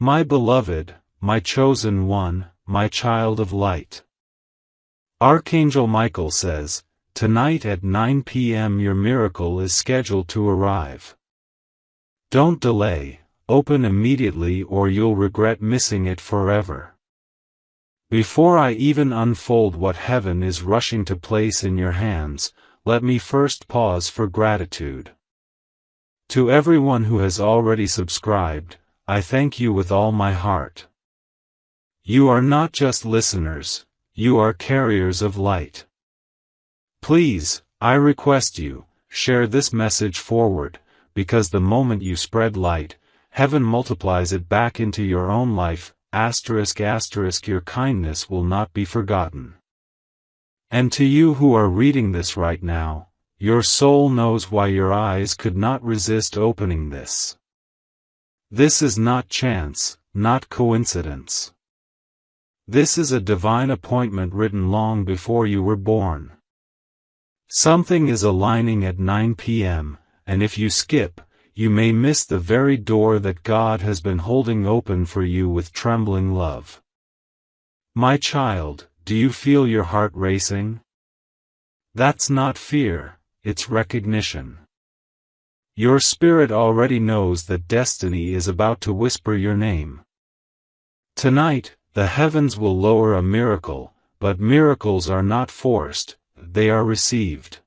My beloved, my chosen one, my child of light. Archangel Michael says, tonight at 9 p.m. your miracle is scheduled to arrive. Don't delay, open immediately or you'll regret missing it forever. Before I even unfold what heaven is rushing to place in your hands, let me first pause for gratitude. To everyone who has already subscribed, I thank you with all my heart. You are not just listeners, you are carriers of light. Please, I request you, share this message forward, because the moment you spread light, heaven multiplies it back into your own life. Your kindness will not be forgotten. And to you who are reading this right now, your soul knows why your eyes could not resist opening this. This is not chance, not coincidence. This is a divine appointment written long before you were born. Something is aligning at 9 p.m., and if you skip, you may miss the very door that God has been holding open for you with trembling love. My child, do you feel your heart racing? That's not fear, it's recognition. Your spirit already knows that destiny is about to whisper your name. Tonight, the heavens will lower a miracle, but miracles are not forced, they are received.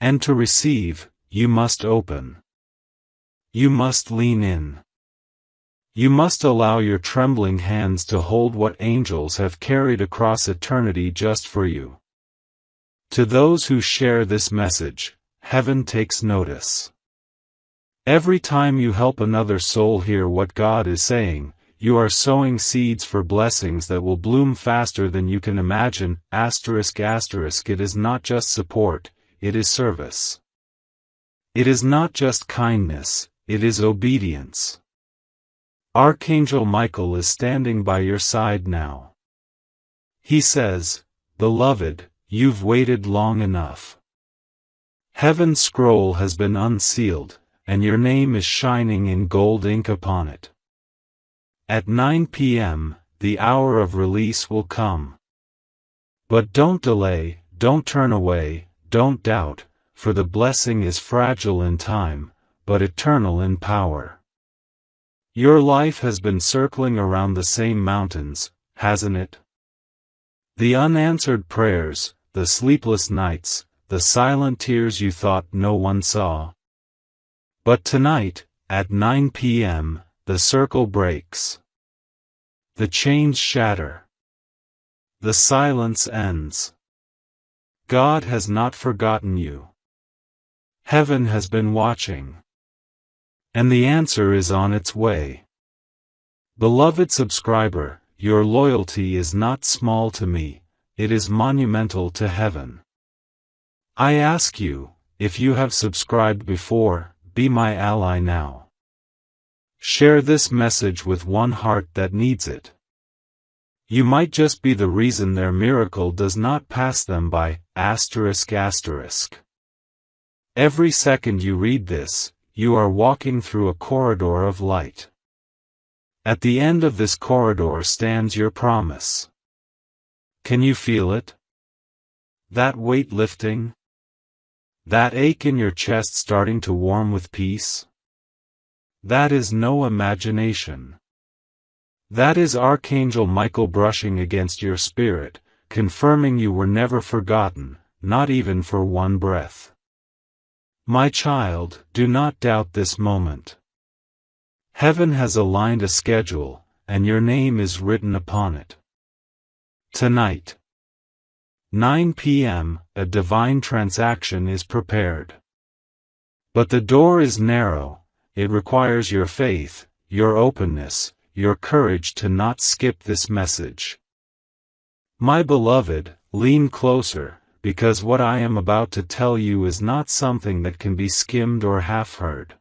And to receive, you must open. You must lean in. You must allow your trembling hands to hold what angels have carried across eternity just for you. To those who share this message, heaven takes notice. Every time you help another soul hear what God is saying, you are sowing seeds for blessings that will bloom faster than you can imagine. It is not just support, it is service. It is not just kindness, it is obedience. Archangel Michael is standing by your side now. He says, beloved, you've waited long enough. Heaven's scroll has been unsealed, and your name is shining in gold ink upon it. At 9 p.m., the hour of release will come. But don't delay, don't turn away, don't doubt, for the blessing is fragile in time, but eternal in power. Your life has been circling around the same mountains, hasn't it? The unanswered prayers, the sleepless nights, the silent tears you thought no one saw. But tonight, at 9 p.m., the circle breaks. The chains shatter. The silence ends. God has not forgotten you. Heaven has been watching. And the answer is on its way. Beloved subscriber, your loyalty is not small to me, it is monumental to heaven. I ask you, if you have subscribed before, be my ally now. Share this message with one heart that needs it. You might just be the reason their miracle does not pass them by. Every second you read this, you are walking through a corridor of light. At the end of this corridor stands your promise. Can you feel it? That weight lifting? That ache in your chest starting to warm with peace? That is no imagination. That is Archangel Michael brushing against your spirit, confirming you were never forgotten, not even for one breath. My child, do not doubt this moment. Heaven has aligned a schedule, and your name is written upon it. Tonight, 9 p.m., a divine transaction is prepared. But the door is narrow, it requires your faith, your openness, your courage to not skip this message. My beloved, lean closer, because what I am about to tell you is not something that can be skimmed or half-heard.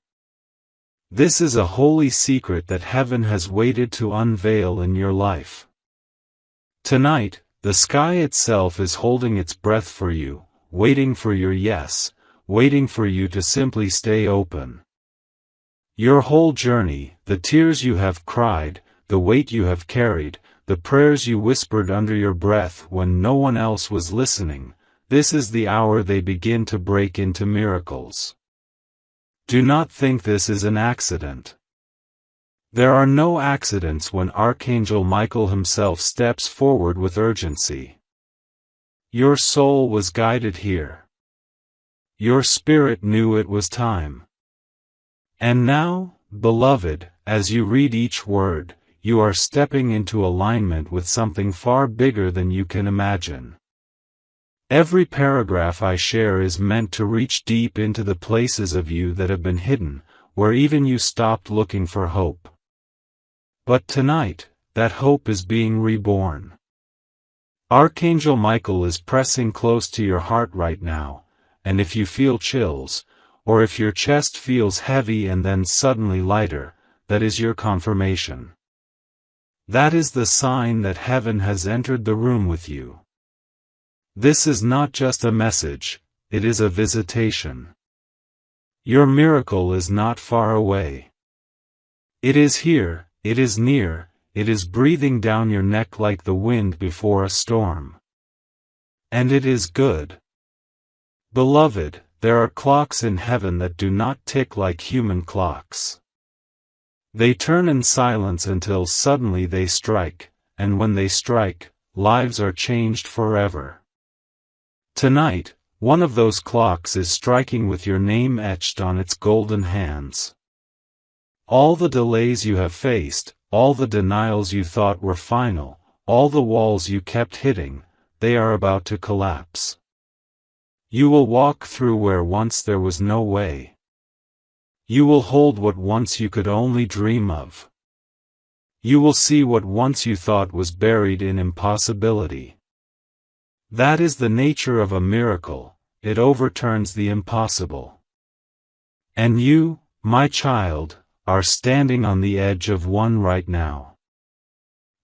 This is a holy secret that heaven has waited to unveil in your life. Tonight, the sky itself is holding its breath for you, waiting for your yes, waiting for you to simply stay open. Your whole journey, the tears you have cried, the weight you have carried, the prayers you whispered under your breath when no one else was listening, this is the hour they begin to break into miracles. Do not think this is an accident. There are no accidents when Archangel Michael himself steps forward with urgency. Your soul was guided here. Your spirit knew it was time. And now, beloved, as you read each word, you are stepping into alignment with something far bigger than you can imagine. Every paragraph I share is meant to reach deep into the places of you that have been hidden, where even you stopped looking for hope. But tonight, that hope is being reborn. Archangel Michael is pressing close to your heart right now, and if you feel chills, or if your chest feels heavy and then suddenly lighter, that is your confirmation. That is the sign that heaven has entered the room with you. This is not just a message, it is a visitation. Your miracle is not far away. It is here, it is near, it is breathing down your neck like the wind before a storm. And it is good. Beloved, there are clocks in heaven that do not tick like human clocks. They turn in silence until suddenly they strike, and when they strike, lives are changed forever. Tonight, one of those clocks is striking with your name etched on its golden hands. All the delays you have faced, all the denials you thought were final, all the walls you kept hitting, they are about to collapse. You will walk through where once there was no way. You will hold what once you could only dream of. You will see what once you thought was buried in impossibility. That is the nature of a miracle, it overturns the impossible. And you, my child, are standing on the edge of one right now.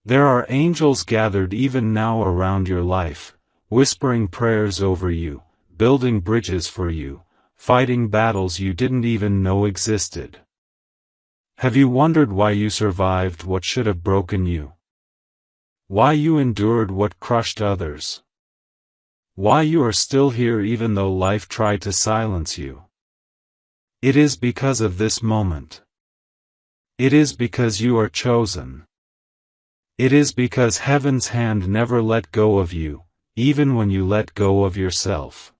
There are angels gathered even now around your life, whispering prayers over you, building bridges for you, fighting battles you didn't even know existed. Have you wondered why you survived what should have broken you? Why you endured what crushed others? Why you are still here even though life tried to silence you? It is because of this moment. It is because you are chosen. It is because heaven's hand never let go of you, even when you let go of yourself.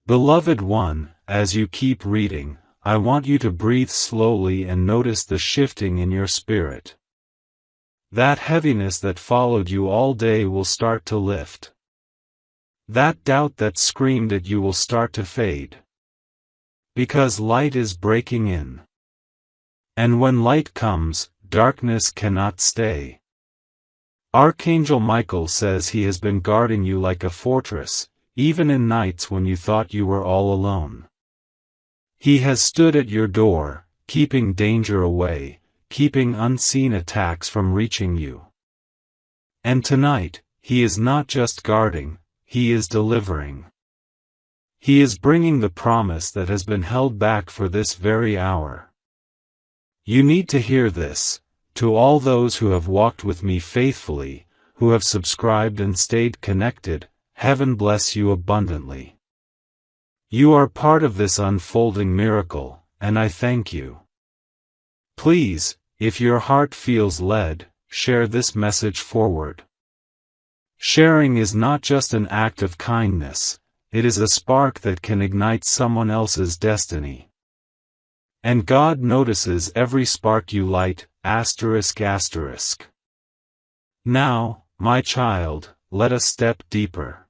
Beloved one, as you keep reading, I want you to breathe slowly and notice the shifting in your spirit. That heaviness that followed you all day will start to lift. That doubt that screamed at you will start to fade. Because light is breaking in. And when light comes, darkness cannot stay. Archangel Michael says he has been guarding you like a fortress, even in nights when you thought you were all alone. He has stood at your door, keeping danger away, keeping unseen attacks from reaching you. And tonight, he is not just guarding, he is delivering. He is bringing the promise that has been held back for this very hour. You need to hear this, to all those who have walked with me faithfully, who have subscribed and stayed connected, heaven bless you abundantly. You are part of this unfolding miracle, and I thank you. Please, if your heart feels led, share this message forward. Sharing is not just an act of kindness, it is a spark that can ignite someone else's destiny. And God notices every spark you light, asterisk asterisk. Now, my child, let us step deeper.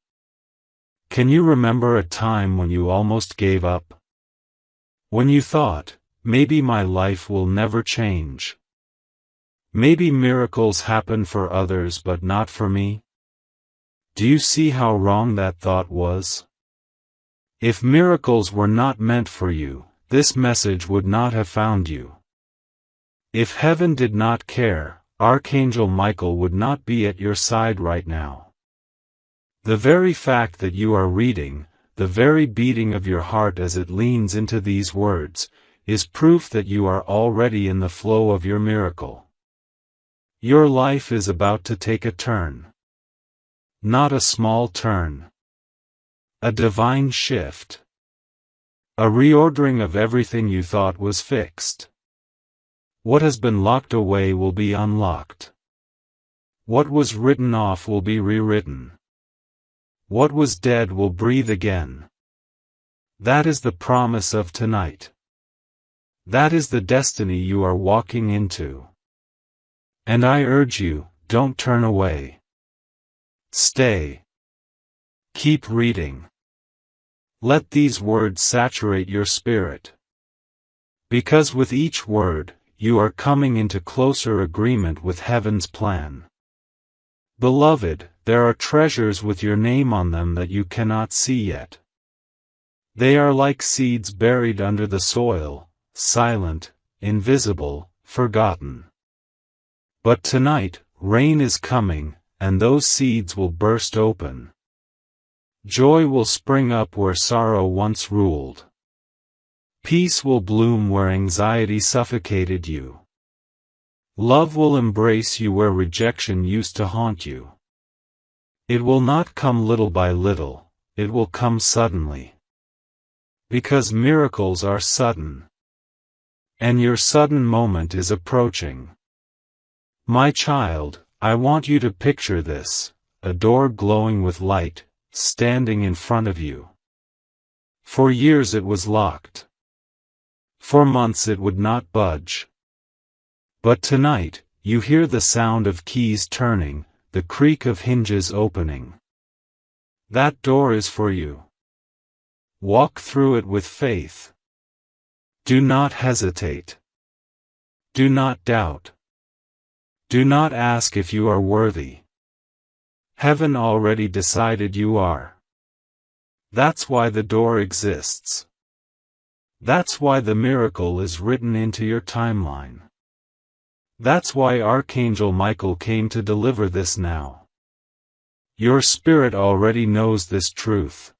Can you remember a time when you almost gave up? When you thought, maybe my life will never change. Maybe miracles happen for others but not for me? Do you see how wrong that thought was? If miracles were not meant for you, this message would not have found you. If heaven did not care, Archangel Michael would not be at your side right now. The very fact that you are reading, the very beating of your heart as it leans into these words, is proof that you are already in the flow of your miracle. Your life is about to take a turn. Not a small turn. A divine shift. A reordering of everything you thought was fixed. What has been locked away will be unlocked. What was written off will be rewritten. What was dead will breathe again. That is the promise of tonight. That is the destiny you are walking into. And I urge you, don't turn away. Stay. Keep reading. Let these words saturate your spirit. Because with each word, you are coming into closer agreement with heaven's plan. Beloved, there are treasures with your name on them that you cannot see yet. They are like seeds buried under the soil, silent, invisible, forgotten. But tonight, rain is coming, and those seeds will burst open. Joy will spring up where sorrow once ruled. Peace will bloom where anxiety suffocated you. Love will embrace you where rejection used to haunt you. It will not come little by little, it will come suddenly. Because miracles are sudden. And your sudden moment is approaching. My child, I want you to picture this, a door glowing with light, standing in front of you. For years it was locked. For months it would not budge. But tonight, you hear the sound of keys turning, the creak of hinges opening. That door is for you. Walk through it with faith. Do not hesitate. Do not doubt. Do not ask if you are worthy. Heaven already decided you are. That's why the door exists. That's why the miracle is written into your timeline. That's why Archangel Michael came to deliver this now. Your spirit already knows this truth.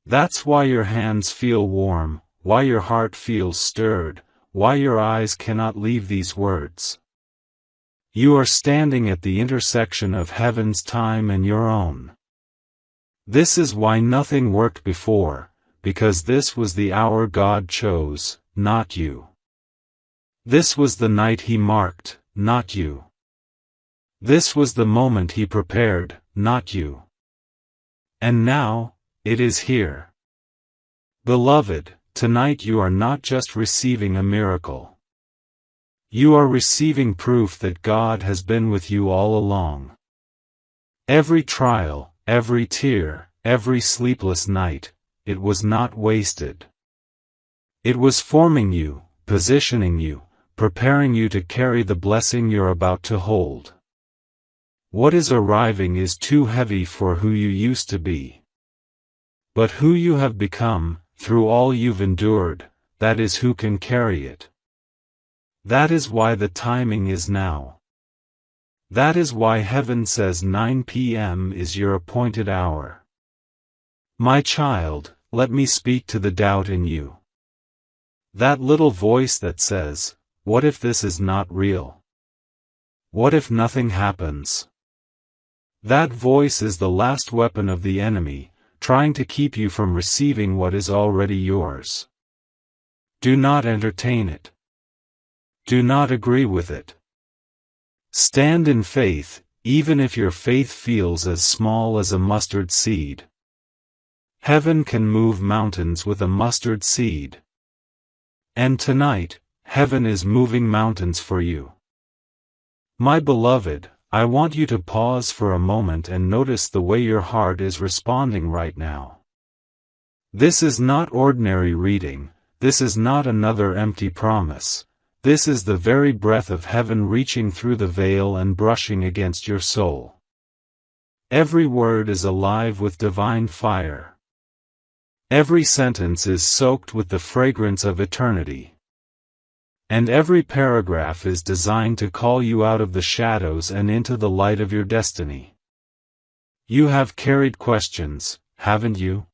That's why your hands feel warm, why your heart feels stirred, why your eyes cannot leave these words. You are standing at the intersection of heaven's time and your own. This is why nothing worked before, because this was the hour God chose, not you. This was the night He marked, not you. This was the moment He prepared, not you. And now, it is here. Beloved, tonight you are not just receiving a miracle. You are receiving proof that God has been with you all along. Every trial, every tear, every sleepless night, it was not wasted. It was forming you, positioning you, preparing you to carry the blessing you're about to hold. What is arriving is too heavy for who you used to be. But who you have become, through all you've endured, that is who can carry it. That is why the timing is now. That is why heaven says 9 p.m. is your appointed hour. My child, let me speak to the doubt in you. That little voice that says, what if this is not real? What if nothing happens? That voice is the last weapon of the enemy, trying to keep you from receiving what is already yours. Do not entertain it. Do not agree with it. Stand in faith, even if your faith feels as small as a mustard seed. Heaven can move mountains with a mustard seed. And tonight, heaven is moving mountains for you. My beloved, I want you to pause for a moment and notice the way your heart is responding right now. This is not ordinary reading, this is not another empty promise. This is the very breath of heaven reaching through the veil and brushing against your soul. Every word is alive with divine fire. Every sentence is soaked with the fragrance of eternity. And every paragraph is designed to call you out of the shadows and into the light of your destiny. You have carried questions, haven't you?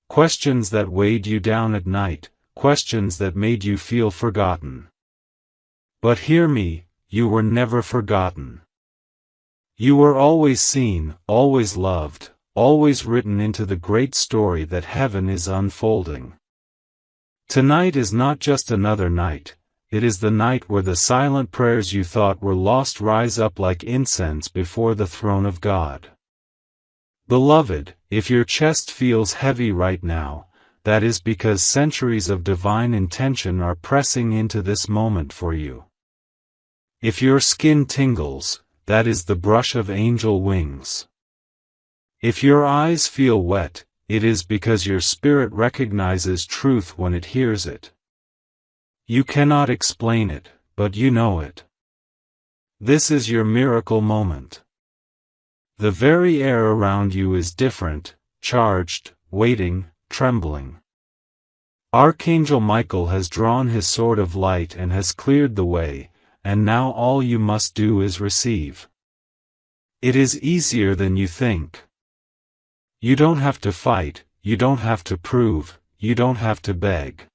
Questions that weighed you down at night, questions that made you feel forgotten. But hear me, you were never forgotten. You were always seen, always loved, always written into the great story that heaven is unfolding. Tonight is not just another night, it is the night where the silent prayers you thought were lost rise up like incense before the throne of God. Beloved, if your chest feels heavy right now, that is because centuries of divine intention are pressing into this moment for you. If your skin tingles, that is the brush of angel wings. If your eyes feel wet, it is because your spirit recognizes truth when it hears it. You cannot explain it, but you know it. This is your miracle moment. The very air around you is different, charged, waiting, trembling. Archangel Michael has drawn his sword of light and has cleared the way, and now all you must do is receive. It is easier than you think. You don't have to fight, you don't have to prove, you don't have to beg.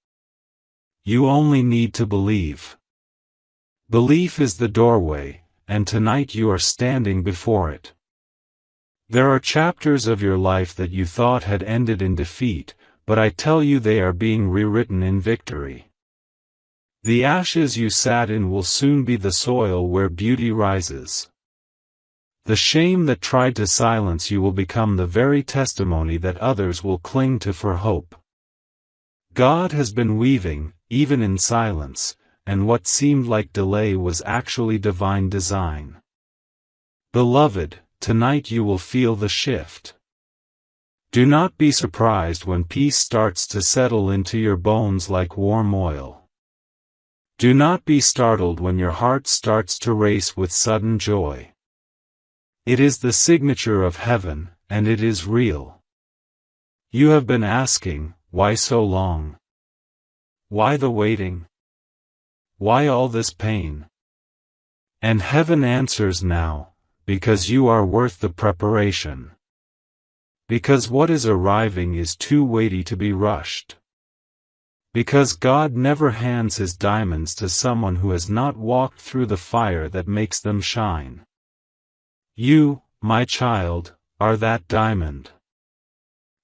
You only need to believe. Belief is the doorway, and tonight you are standing before it. There are chapters of your life that you thought had ended in defeat, but I tell you they are being rewritten in victory. The ashes you sat in will soon be the soil where beauty rises. The shame that tried to silence you will become the very testimony that others will cling to for hope. God has been weaving, even in silence, and what seemed like delay was actually divine design. Beloved, tonight you will feel the shift. Do not be surprised when peace starts to settle into your bones like warm oil. Do not be startled when your heart starts to race with sudden joy. It is the signature of heaven, and it is real. You have been asking, why so long? Why the waiting? Why all this pain? And heaven answers now, because you are worth the preparation. Because what is arriving is too weighty to be rushed. Because God never hands his diamonds to someone who has not walked through the fire that makes them shine. You, my child, are that diamond.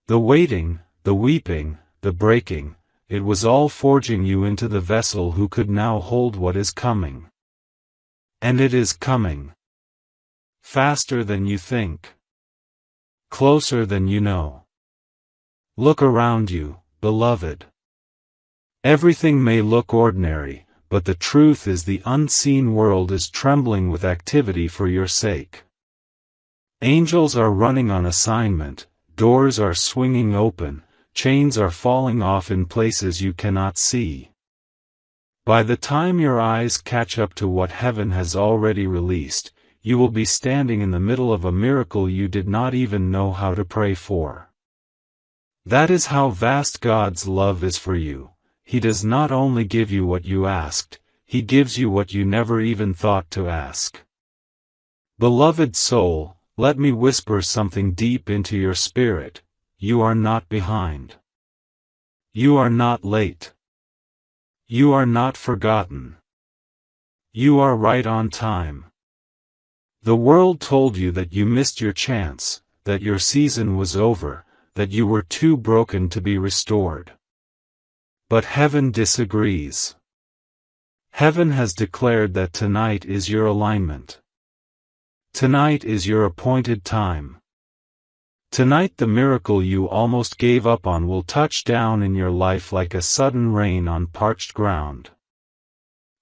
The waiting, the weeping, the breaking, it was all forging you into the vessel who could now hold what is coming. And it is coming. Faster than you think. Closer than you know. Look around you, beloved. Everything may look ordinary, but the truth is the unseen world is trembling with activity for your sake. Angels are running on assignment, doors are swinging open, chains are falling off in places you cannot see. By the time your eyes catch up to what heaven has already released, you will be standing in the middle of a miracle you did not even know how to pray for. That is how vast God's love is for you. He does not only give you what you asked, He gives you what you never even thought to ask. Beloved soul, let me whisper something deep into your spirit. You are not behind. You are not late. You are not forgotten. You are right on time. The world told you that you missed your chance, that your season was over, that you were too broken to be restored. But heaven disagrees. Heaven has declared that tonight is your alignment. Tonight is your appointed time. Tonight the miracle you almost gave up on will touch down in your life like a sudden rain on parched ground.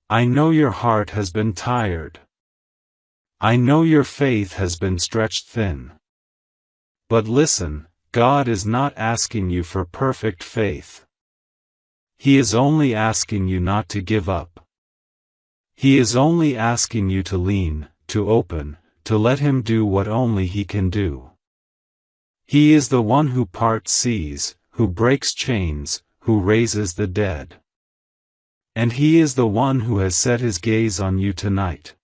I know your heart has been tired. I know your faith has been stretched thin. But listen, God is not asking you for perfect faith. He is only asking you not to give up. He is only asking you to lean, to open, to let Him do what only He can do. He is the one who parts seas, who breaks chains, who raises the dead. And He is the one who has set His gaze on you tonight.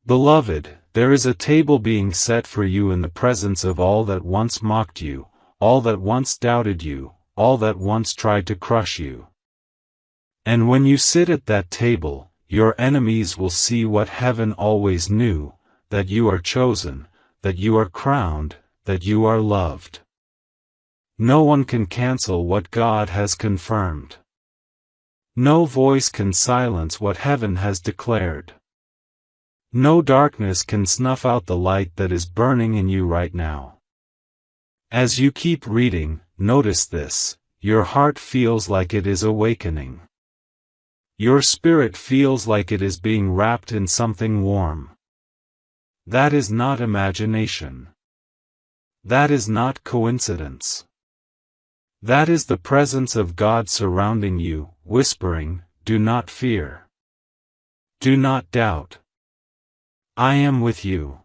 Beloved, there is a table being set for you in the presence of all that once mocked you, all that once doubted you, all that once tried to crush you. And when you sit at that table, your enemies will see what heaven always knew, that you are chosen, that you are crowned, that you are loved. No one can cancel what God has confirmed. No voice can silence what heaven has declared. No darkness can snuff out the light that is burning in you right now. As you keep reading, notice this: your heart feels like it is awakening. Your spirit feels like it is being wrapped in something warm. That is not imagination. That is not coincidence. That is the presence of God surrounding you, whispering, "Do not fear. Do not doubt. I am with you."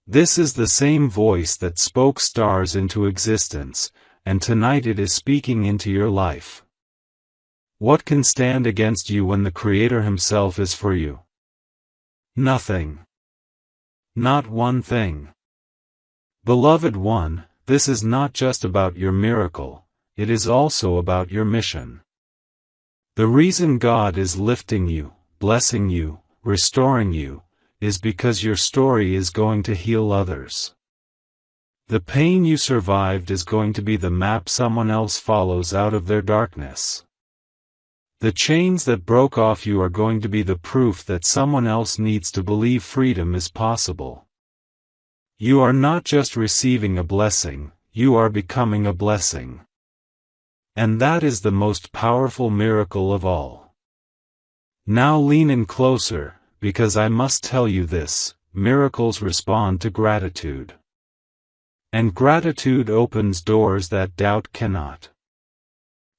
This is the same voice that spoke stars into existence, and tonight it is speaking into your life. What can stand against you when the Creator Himself is for you? Nothing. Not one thing. Beloved one, this is not just about your miracle, it is also about your mission. The reason God is lifting you, blessing you, restoring you, is because your story is going to heal others. The pain you survived is going to be the map someone else follows out of their darkness. The chains that broke off you are going to be the proof that someone else needs to believe freedom is possible. You are not just receiving a blessing, you are becoming a blessing. And that is the most powerful miracle of all. Now lean in closer, because I must tell you this: miracles respond to gratitude. And gratitude opens doors that doubt cannot.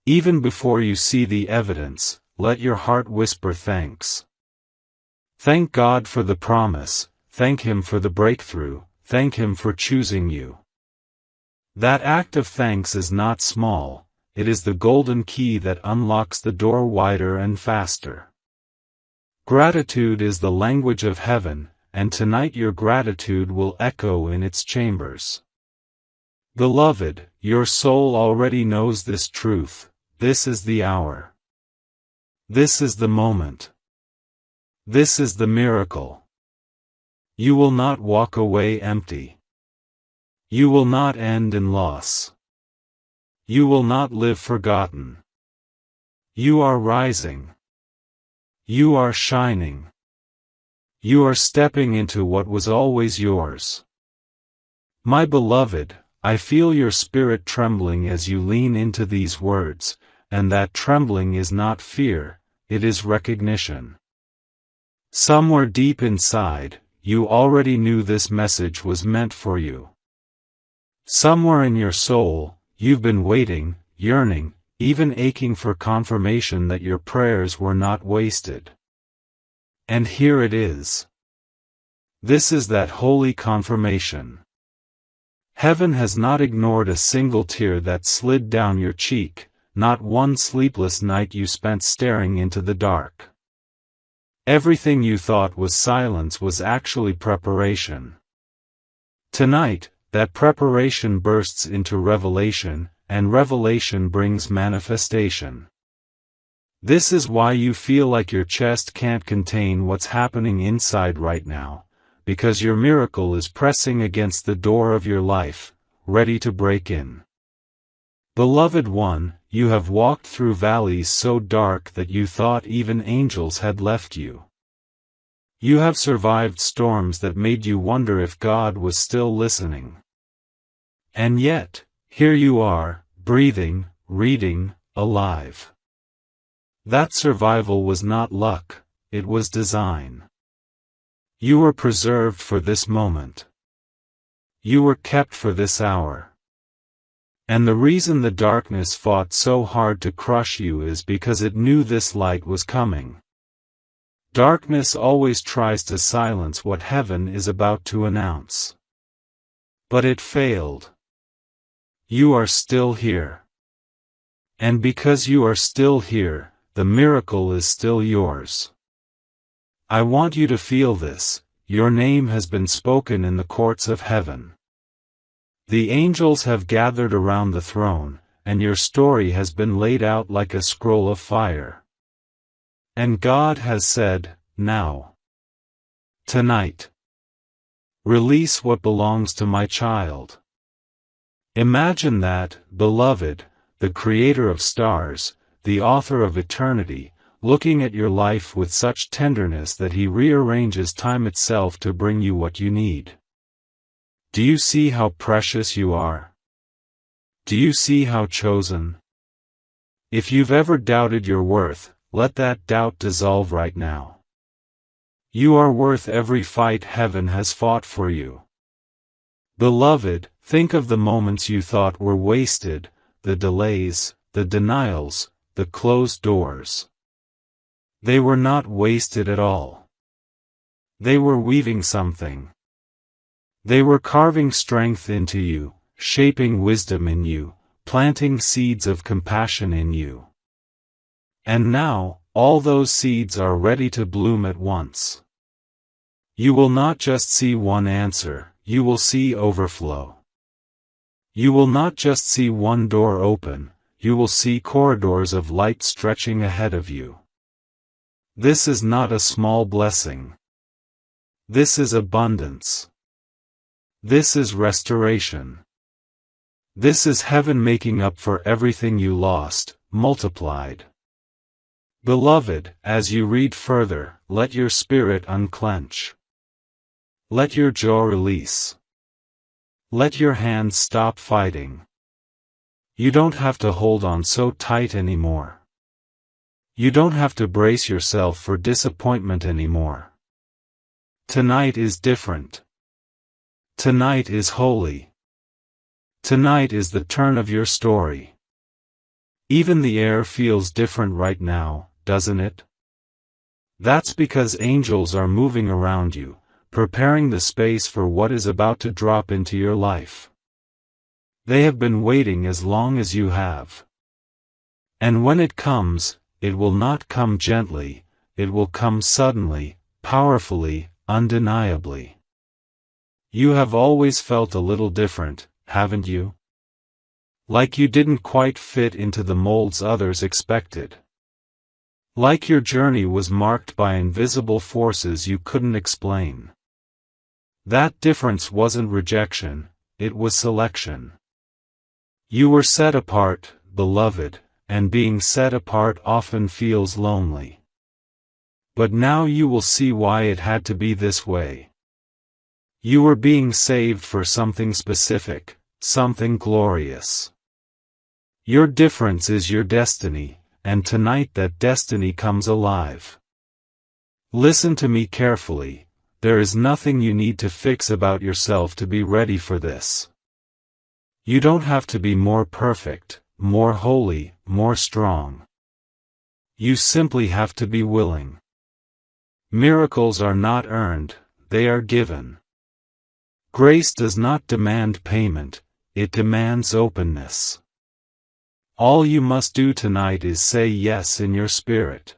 Even before you see the evidence, let your heart whisper thanks. Thank God for the promise, thank Him for the breakthrough, thank Him for choosing you. That act of thanks is not small, it is the golden key that unlocks the door wider and faster. Gratitude is the language of heaven, and tonight your gratitude will echo in its chambers. Beloved, your soul already knows this truth: this is the hour. This is the moment. This is the miracle. You will not walk away empty. You will not end in loss. You will not live forgotten. You are rising. You are shining. You are stepping into what was always yours. My beloved, I feel your spirit trembling as you lean into these words, and that trembling is not fear, it is recognition. Somewhere deep inside, you already knew this message was meant for you. Somewhere in your soul, you've been waiting, yearning, even aching for confirmation that your prayers were not wasted. And here it is. This is that holy confirmation. Heaven has not ignored a single tear that slid down your cheek, not one sleepless night you spent staring into the dark. Everything you thought was silence was actually preparation. Tonight, that preparation bursts into revelation, and revelation brings manifestation. This is why you feel like your chest can't contain what's happening inside right now, because your miracle is pressing against the door of your life, ready to break in. Beloved one, you have walked through valleys so dark that you thought even angels had left you. You have survived storms that made you wonder if God was still listening. And yet, here you are, breathing, reading, alive. That survival was not luck, it was design. You were preserved for this moment. You were kept for this hour. And the reason the darkness fought so hard to crush you is because it knew this light was coming. Darkness always tries to silence what heaven is about to announce. But it failed. You are still here. And because you are still here, the miracle is still yours. I want you to feel this: your name has been spoken in the courts of heaven. The angels have gathered around the throne, and your story has been laid out like a scroll of fire. And God has said, now. Tonight. Release what belongs to my child. Imagine that, beloved, the Creator of stars, the author of eternity, looking at your life with such tenderness that He rearranges time itself to bring you what you need. Do you see how precious you are? Do you see how chosen? If you've ever doubted your worth, let that doubt dissolve right now. You are worth every fight heaven has fought for you. Beloved, think of the moments you thought were wasted, the delays, the denials, the closed doors. They were not wasted at all. They were weaving something. They were carving strength into you, shaping wisdom in you, planting seeds of compassion in you. And now, all those seeds are ready to bloom at once. You will not just see one answer, you will see overflow. You will not just see one door open, you will see corridors of light stretching ahead of you. This is not a small blessing. This is abundance. This is restoration. This is heaven making up for everything you lost, multiplied. Beloved, as you read further, let your spirit unclench. Let your jaw release. Let your hands stop fighting. You don't have to hold on so tight anymore. You don't have to brace yourself for disappointment anymore. Tonight is different. Tonight is holy. Tonight is the turn of your story. Even the air feels different right now, doesn't it? That's because angels are moving around you, preparing the space for what is about to drop into your life. They have been waiting as long as you have. And when it comes, it will not come gently, it will come suddenly, powerfully, undeniably. You have always felt a little different, haven't you? Like you didn't quite fit into the molds others expected. Like your journey was marked by invisible forces you couldn't explain. That difference wasn't rejection, it was selection. You were set apart, beloved, and being set apart often feels lonely. But now you will see why it had to be this way. You were being saved for something specific, something glorious. Your difference is your destiny, and tonight that destiny comes alive. Listen to me carefully, there is nothing you need to fix about yourself to be ready for this. You don't have to be more perfect, more holy, more strong. You simply have to be willing. Miracles are not earned, they are given. Grace does not demand payment, it demands openness. All you must do tonight is say yes in your spirit.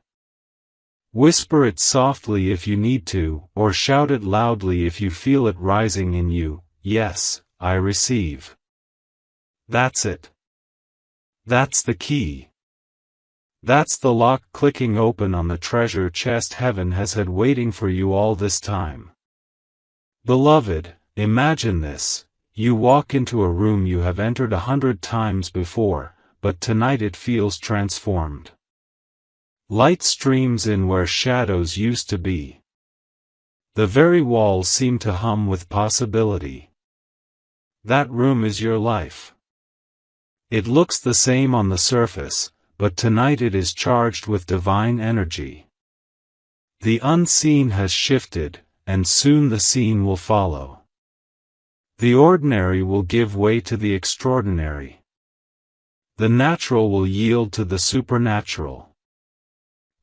Whisper it softly if you need to, or shout it loudly if you feel it rising in you, yes, I receive. That's it. That's the key. That's the lock clicking open on the treasure chest heaven has had waiting for you all this time. Beloved, imagine this, you walk into a room you have entered 100 times before, but tonight it feels transformed. Light streams in where shadows used to be. The very walls seem to hum with possibility. That room is your life. It looks the same on the surface, but tonight it is charged with divine energy. The unseen has shifted, and soon the seen will follow. The ordinary will give way to the extraordinary. The natural will yield to the supernatural.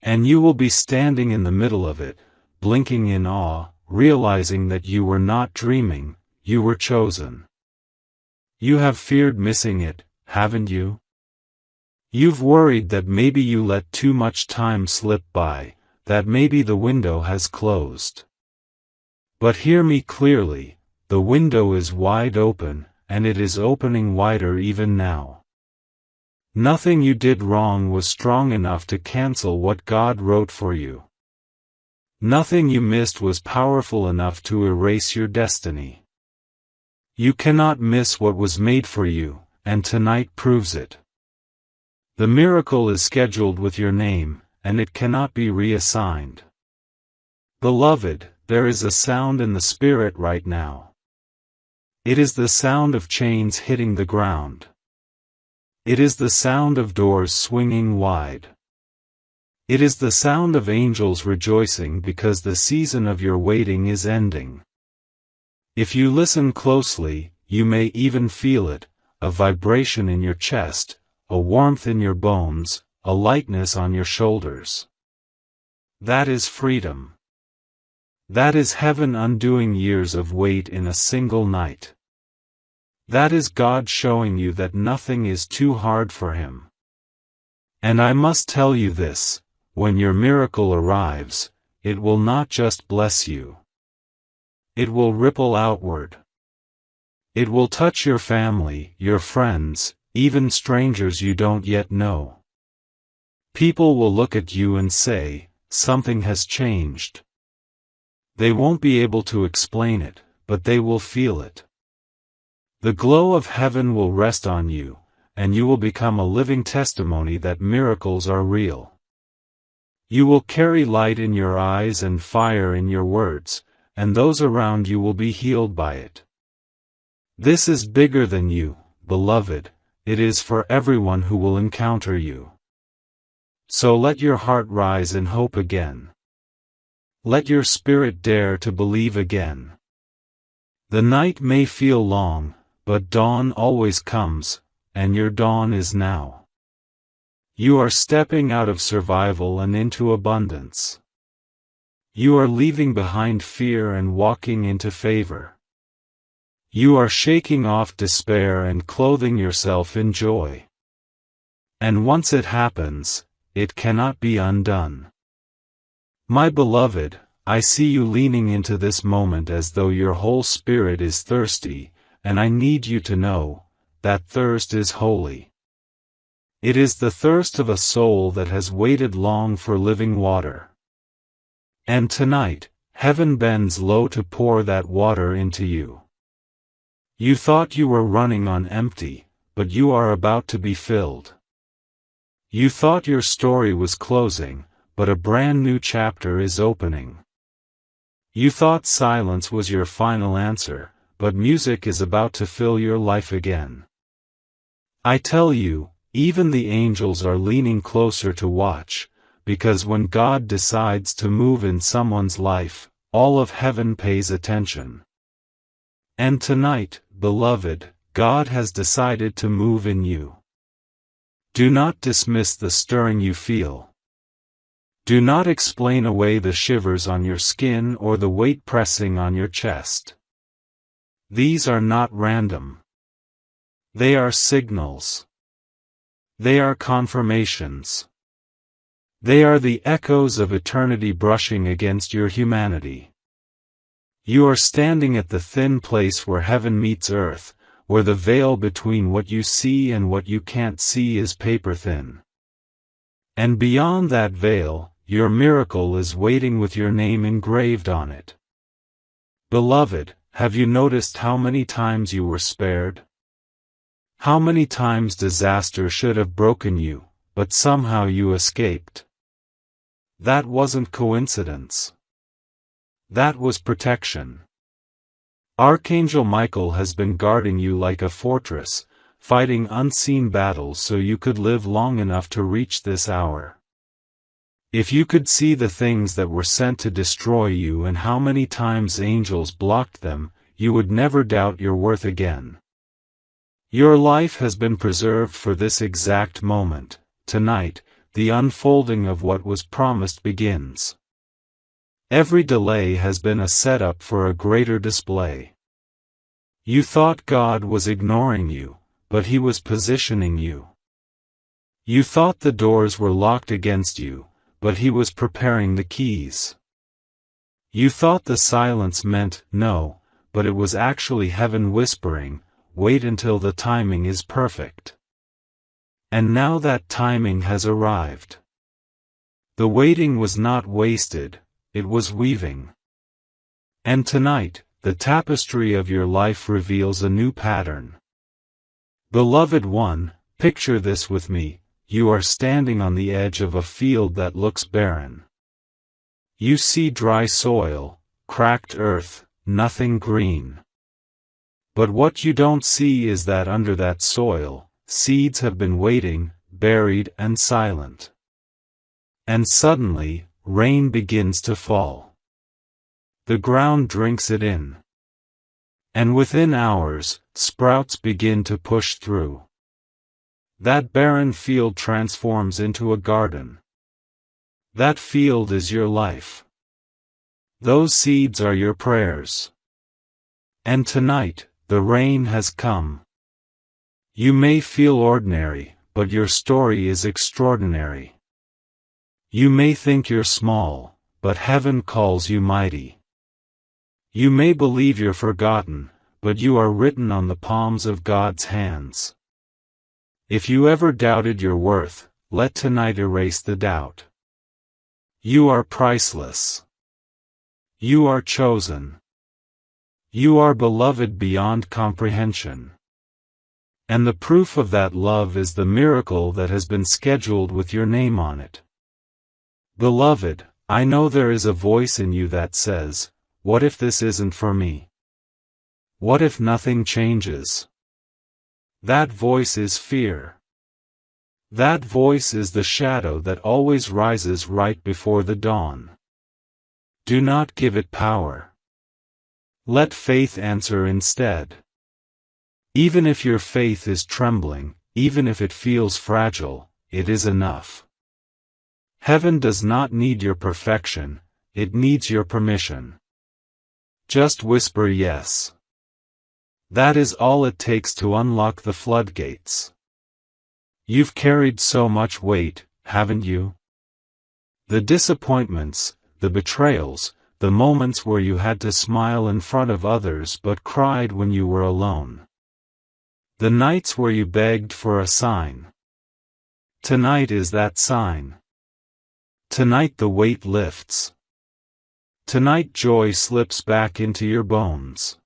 And you will be standing in the middle of it, blinking in awe, realizing that you were not dreaming, you were chosen. You have feared missing it, haven't you? You've worried that maybe you let too much time slip by, that maybe the window has closed. But hear me clearly, the window is wide open, and it is opening wider even now. Nothing you did wrong was strong enough to cancel what God wrote for you. Nothing you missed was powerful enough to erase your destiny. You cannot miss what was made for you, and tonight proves it. The miracle is scheduled with your name, and it cannot be reassigned. Beloved, there is a sound in the Spirit right now. It is the sound of chains hitting the ground. It is the sound of doors swinging wide. It is the sound of angels rejoicing because the season of your waiting is ending. If you listen closely, you may even feel it, a vibration in your chest, a warmth in your bones, a lightness on your shoulders. That is freedom. That is heaven undoing years of wait in a single night. That is God showing you that nothing is too hard for Him. And I must tell you this, when your miracle arrives, it will not just bless you. It will ripple outward. It will touch your family, your friends, even strangers you don't yet know. People will look at you and say, something has changed. They won't be able to explain it, but they will feel it. The glow of heaven will rest on you, and you will become a living testimony that miracles are real. You will carry light in your eyes and fire in your words, and those around you will be healed by it. This is bigger than you, beloved, it is for everyone who will encounter you. So let your heart rise in hope again. Let your spirit dare to believe again. The night may feel long, but dawn always comes, and your dawn is now. You are stepping out of survival and into abundance. You are leaving behind fear and walking into favor. You are shaking off despair and clothing yourself in joy. And once it happens, it cannot be undone. My beloved, I see you leaning into this moment as though your whole spirit is thirsty, and I need you to know, that thirst is holy. It is the thirst of a soul that has waited long for living water. And tonight, heaven bends low to pour that water into you. You thought you were running on empty, but you are about to be filled. You thought your story was closing, but a brand new chapter is opening. You thought silence was your final answer, but music is about to fill your life again. I tell you, even the angels are leaning closer to watch, because when God decides to move in someone's life, all of heaven pays attention. And tonight, beloved, God has decided to move in you. Do not dismiss the stirring you feel. Do not explain away the shivers on your skin or the weight pressing on your chest. These are not random. They are signals. They are confirmations. They are the echoes of eternity brushing against your humanity. You are standing at the thin place where heaven meets earth, where the veil between what you see and what you can't see is paper thin. And beyond that veil, your miracle is waiting with your name engraved on it. Beloved, have you noticed how many times you were spared? How many times disaster should have broken you, but somehow you escaped? That wasn't coincidence. That was protection. Archangel Michael has been guarding you like a fortress, fighting unseen battles so you could live long enough to reach this hour. If you could see the things that were sent to destroy you and how many times angels blocked them, you would never doubt your worth again. Your life has been preserved for this exact moment. Tonight, the unfolding of what was promised begins. Every delay has been a setup for a greater display. You thought God was ignoring you, but He was positioning you. You thought the doors were locked against you, but He was preparing the keys. You thought the silence meant no, but it was actually heaven whispering, wait until the timing is perfect. And now that timing has arrived. The waiting was not wasted, it was weaving. And tonight, the tapestry of your life reveals a new pattern. Beloved one, picture this with me, you are standing on the edge of a field that looks barren. You see dry soil, cracked earth, nothing green. But what you don't see is that under that soil, seeds have been waiting, buried and silent. And suddenly, rain begins to fall. The ground drinks it in. And within hours, sprouts begin to push through. That barren field transforms into a garden. That field is your life. Those seeds are your prayers. And tonight, the rain has come. You may feel ordinary, but your story is extraordinary. You may think you're small, but heaven calls you mighty. You may believe you're forgotten, but you are written on the palms of God's hands. If you ever doubted your worth, let tonight erase the doubt. You are priceless. You are chosen. You are beloved beyond comprehension. And the proof of that love is the miracle that has been scheduled with your name on it. Beloved, I know there is a voice in you that says, "What if this isn't for me? What if nothing changes?" That voice is fear. That voice is the shadow that always rises right before the dawn. Do not give it power. Let faith answer instead. Even if your faith is trembling, even if it feels fragile, it is enough. Heaven does not need your perfection, it needs your permission. Just whisper yes. That is all it takes to unlock the floodgates. You've carried so much weight, haven't you? The disappointments, the betrayals, the moments where you had to smile in front of others but cried when you were alone. The nights where you begged for a sign. Tonight is that sign. Tonight the weight lifts. Tonight joy slips back into your bones.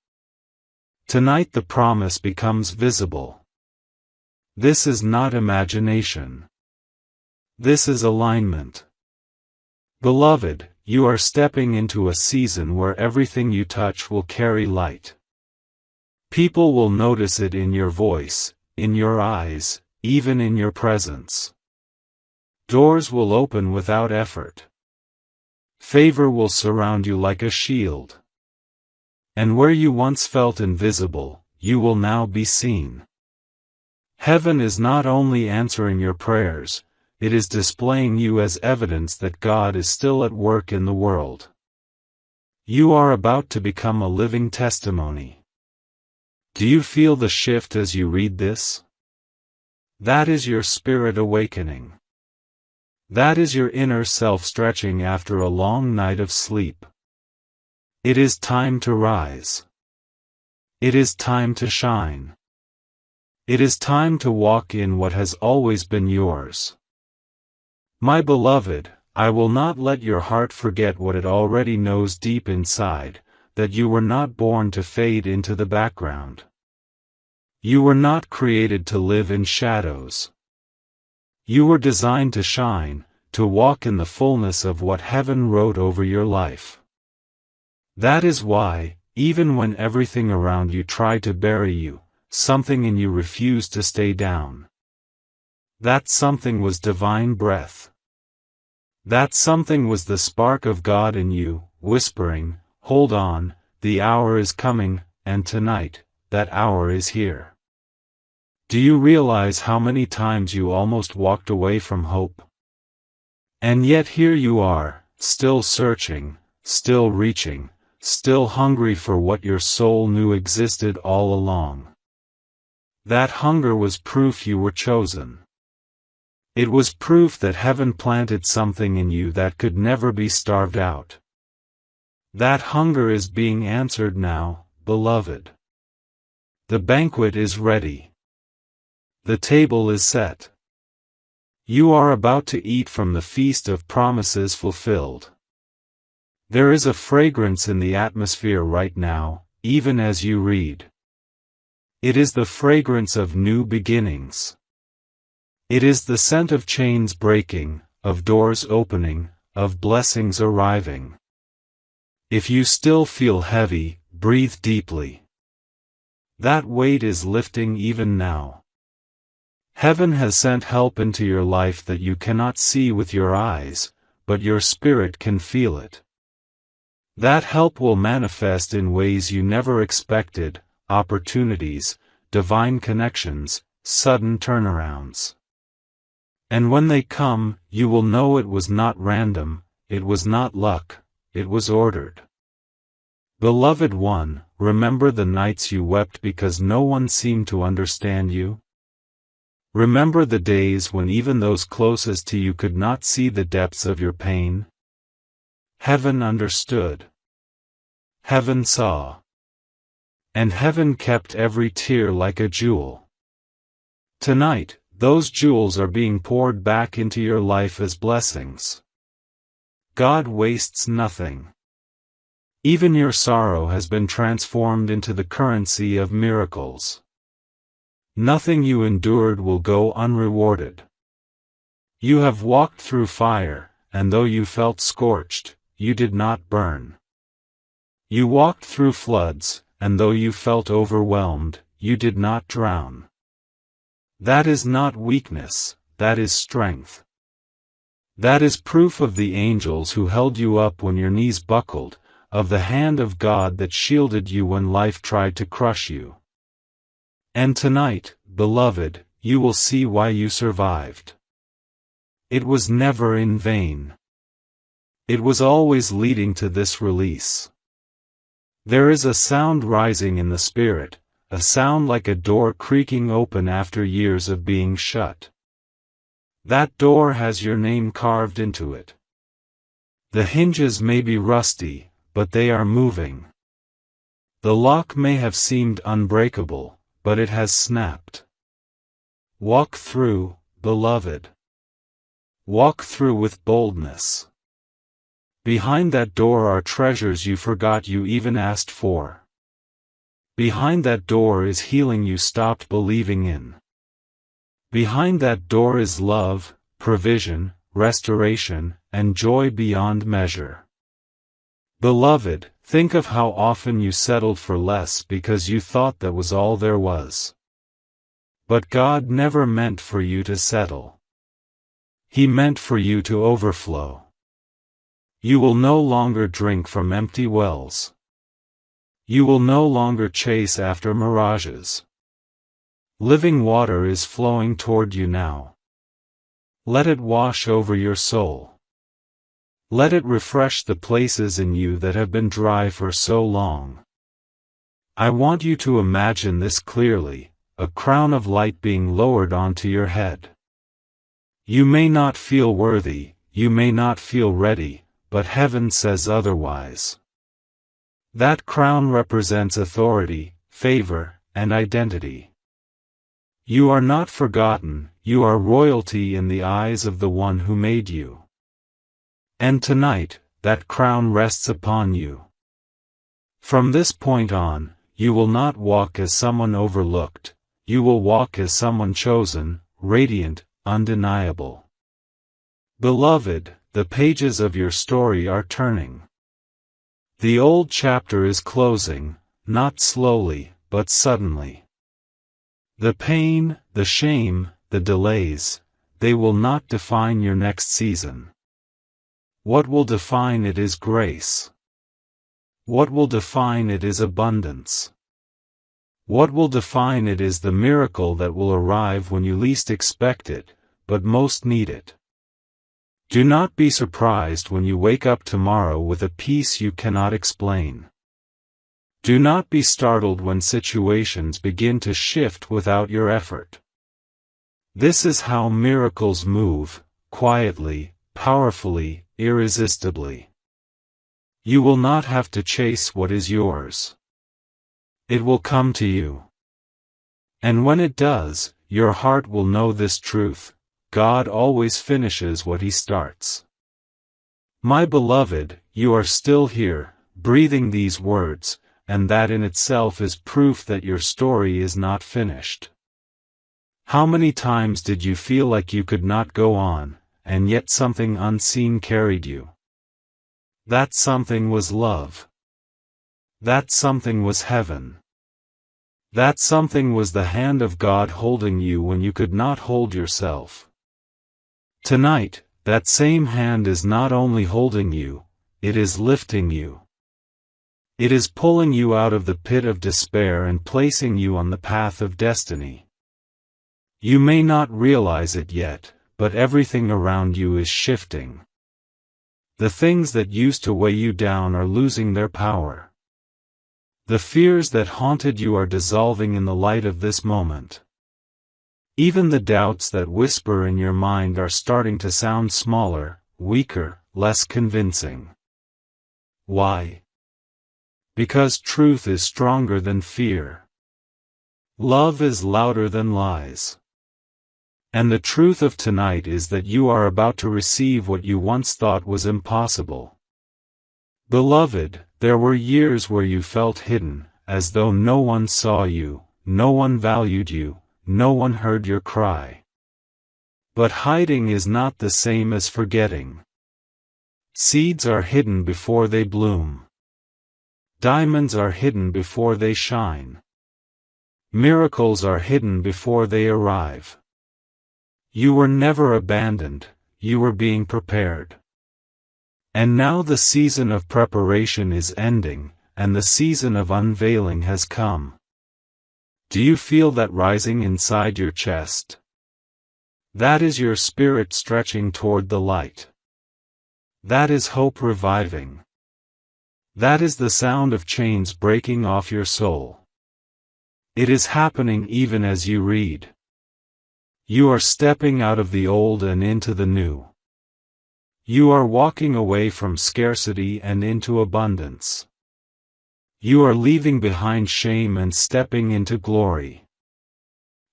Tonight the promise becomes visible. This is not imagination. This is alignment. Beloved, you are stepping into a season where everything you touch will carry light. People will notice it in your voice, in your eyes, even in your presence. Doors will open without effort. Favor will surround you like a shield. And where you once felt invisible, you will now be seen. Heaven is not only answering your prayers, it is displaying you as evidence that God is still at work in the world. You are about to become a living testimony. Do you feel the shift as you read this? That is your spirit awakening. That is your inner self stretching after a long night of sleep. It is time to rise. It is time to shine. It is time to walk in what has always been yours. My beloved, I will not let your heart forget what it already knows deep inside, that you were not born to fade into the background. You were not created to live in shadows. You were designed to shine, to walk in the fullness of what heaven wrote over your life. That is why, even when everything around you tried to bury you, something in you refused to stay down. That something was divine breath. That something was the spark of God in you, whispering, "Hold on, the hour is coming, and tonight, that hour is here." Do you realize how many times you almost walked away from hope? And yet here you are, still searching, still reaching, still hungry for what your soul knew existed all along. That hunger was proof you were chosen. It was proof that heaven planted something in you that could never be starved out. That hunger is being answered now, beloved. The banquet is ready. The table is set. You are about to eat from the feast of promises fulfilled. There is a fragrance in the atmosphere right now, even as you read. It is the fragrance of new beginnings. It is the scent of chains breaking, of doors opening, of blessings arriving. If you still feel heavy, breathe deeply. That weight is lifting even now. Heaven has sent help into your life that you cannot see with your eyes, but your spirit can feel it. That help will manifest in ways you never expected, opportunities, divine connections, sudden turnarounds. And when they come, you will know it was not random, it was not luck, it was ordered. Beloved one, remember the nights you wept because no one seemed to understand you? Remember the days when even those closest to you could not see the depths of your pain? Heaven understood. Heaven saw. And heaven kept every tear like a jewel. Tonight, those jewels are being poured back into your life as blessings. God wastes nothing. Even your sorrow has been transformed into the currency of miracles. Nothing you endured will go unrewarded. You have walked through fire, and though you felt scorched, you did not burn. You walked through floods, and though you felt overwhelmed, you did not drown. That is not weakness, that is strength. That is proof of the angels who held you up when your knees buckled, of the hand of God that shielded you when life tried to crush you. And tonight, beloved, you will see why you survived. It was never in vain. It was always leading to this release. There is a sound rising in the spirit, a sound like a door creaking open after years of being shut. That door has your name carved into it. The hinges may be rusty, but they are moving. The lock may have seemed unbreakable, but it has snapped. Walk through, beloved. Walk through with boldness. Behind that door are treasures you forgot you even asked for. Behind that door is healing you stopped believing in. Behind that door is love, provision, restoration, and joy beyond measure. Beloved, think of how often you settled for less because you thought that was all there was. But God never meant for you to settle. He meant for you to overflow. You will no longer drink from empty wells. You will no longer chase after mirages. Living water is flowing toward you now. Let it wash over your soul. Let it refresh the places in you that have been dry for so long. I want you to imagine this clearly, a crown of light being lowered onto your head. You may not feel worthy, you may not feel ready, but heaven says otherwise. That crown represents authority, favor, and identity. You are not forgotten, you are royalty in the eyes of the one who made you. And tonight, that crown rests upon you. From this point on, you will not walk as someone overlooked, you will walk as someone chosen, radiant, undeniable. Beloved, the pages of your story are turning. The old chapter is closing, not slowly, but suddenly. The pain, the shame, the delays, they will not define your next season. What will define it is grace. What will define it is abundance. What will define it is the miracle that will arrive when you least expect it, but most need it. Do not be surprised when you wake up tomorrow with a peace you cannot explain. Do not be startled when situations begin to shift without your effort. This is how miracles move, quietly, powerfully, irresistibly. You will not have to chase what is yours. It will come to you. And when it does, your heart will know this truth. God always finishes what He starts. My beloved, you are still here, breathing these words, and that in itself is proof that your story is not finished. How many times did you feel like you could not go on, and yet something unseen carried you? That something was love. That something was heaven. That something was the hand of God holding you when you could not hold yourself. Tonight, that same hand is not only holding you, it is lifting you. It is pulling you out of the pit of despair and placing you on the path of destiny. You may not realize it yet, but everything around you is shifting. The things that used to weigh you down are losing their power. The fears that haunted you are dissolving in the light of this moment. Even the doubts that whisper in your mind are starting to sound smaller, weaker, less convincing. Why? Because truth is stronger than fear. Love is louder than lies. And the truth of tonight is that you are about to receive what you once thought was impossible. Beloved, there were years where you felt hidden, as though no one saw you, no one valued you, no one heard your cry. But hiding is not the same as forgetting. Seeds are hidden before they bloom. Diamonds are hidden before they shine. Miracles are hidden before they arrive. You were never abandoned, you were being prepared. And now the season of preparation is ending, and the season of unveiling has come. Do you feel that rising inside your chest? That is your spirit stretching toward the light. That is hope reviving. That is the sound of chains breaking off your soul. It is happening even as you read. You are stepping out of the old and into the new. You are walking away from scarcity and into abundance. You are leaving behind shame and stepping into glory.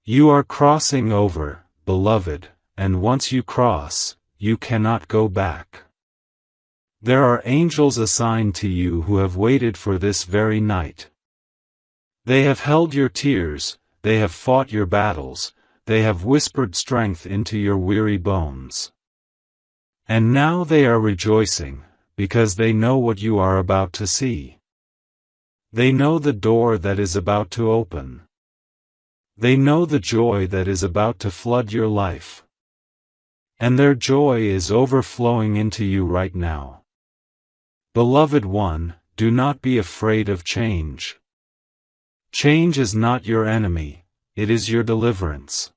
You are crossing over, beloved, and once you cross, you cannot go back. There are angels assigned to you who have waited for this very night. They have held your tears, they have fought your battles, they have whispered strength into your weary bones. And now they are rejoicing, because they know what you are about to see. They know the door that is about to open. They know the joy that is about to flood your life. And their joy is overflowing into you right now. Beloved one, do not be afraid of change. Change is not your enemy, it is your deliverance.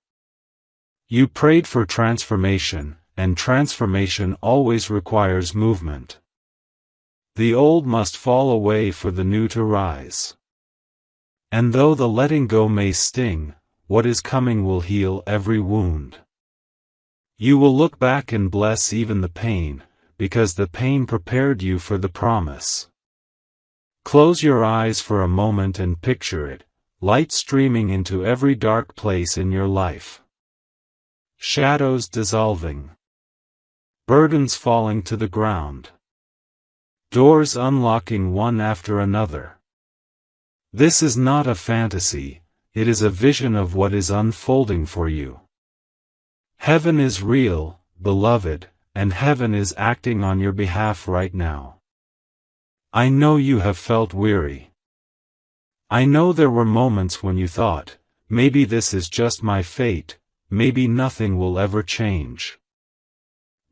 You prayed for transformation, and transformation always requires movement. The old must fall away for the new to rise. And though the letting go may sting, what is coming will heal every wound. You will look back and bless even the pain, because the pain prepared you for the promise. Close your eyes for a moment and picture it, light streaming into every dark place in your life. Shadows dissolving. Burdens falling to the ground. Doors unlocking one after another. This is not a fantasy, it is a vision of what is unfolding for you. Heaven is real, beloved, and heaven is acting on your behalf right now. I know you have felt weary. I know there were moments when you thought, maybe this is just my fate, maybe nothing will ever change.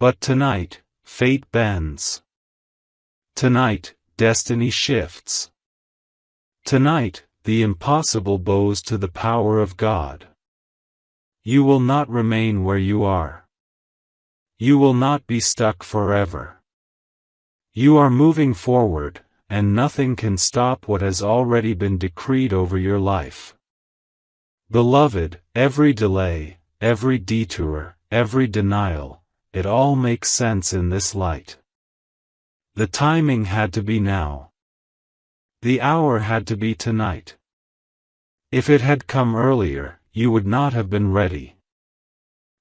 But tonight, fate bends. Tonight, destiny shifts. Tonight, the impossible bows to the power of God. You will not remain where you are. You will not be stuck forever. You are moving forward, and nothing can stop what has already been decreed over your life. Beloved, every delay, every detour, every denial, it all makes sense in this light. The timing had to be now. The hour had to be tonight. If it had come earlier, you would not have been ready.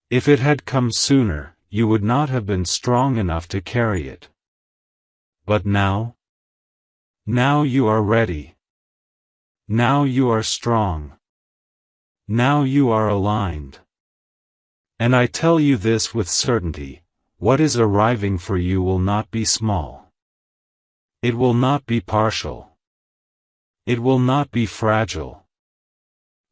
If it had come sooner, you would not have been strong enough to carry it. But now? Now you are ready. Now you are strong. Now you are aligned. And I tell you this with certainty, what is arriving for you will not be small. It will not be partial. It will not be fragile.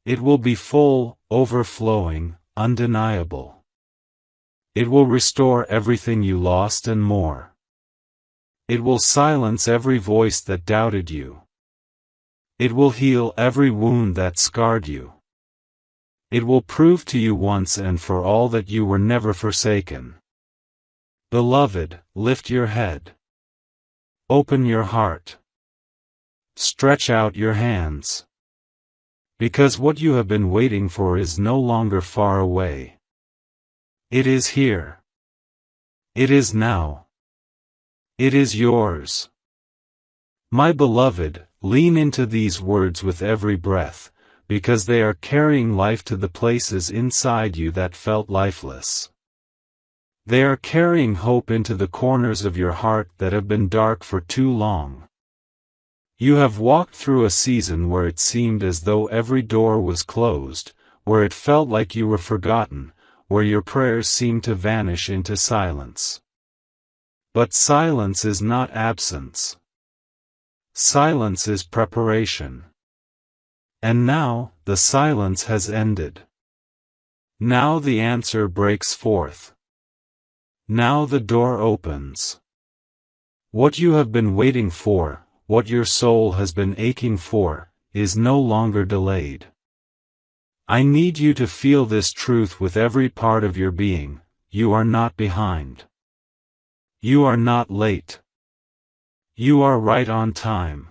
It will be full, overflowing, undeniable. It will restore everything you lost and more. It will silence every voice that doubted you. It will heal every wound that scarred you. It will prove to you once and for all that you were never forsaken. Beloved, lift your head. Open your heart. Stretch out your hands. Because what you have been waiting for is no longer far away. It is here. It is now. It is yours. My beloved, lean into these words with every breath, because they are carrying life to the places inside you that felt lifeless. They are carrying hope into the corners of your heart that have been dark for too long. You have walked through a season where it seemed as though every door was closed, where it felt like you were forgotten, where your prayers seemed to vanish into silence. But silence is not absence. Silence is preparation. And now, the silence has ended. Now the answer breaks forth. Now the door opens. What you have been waiting for, what your soul has been aching for, is no longer delayed. I need you to feel this truth with every part of your being: you are not behind. You are not late. You are right on time.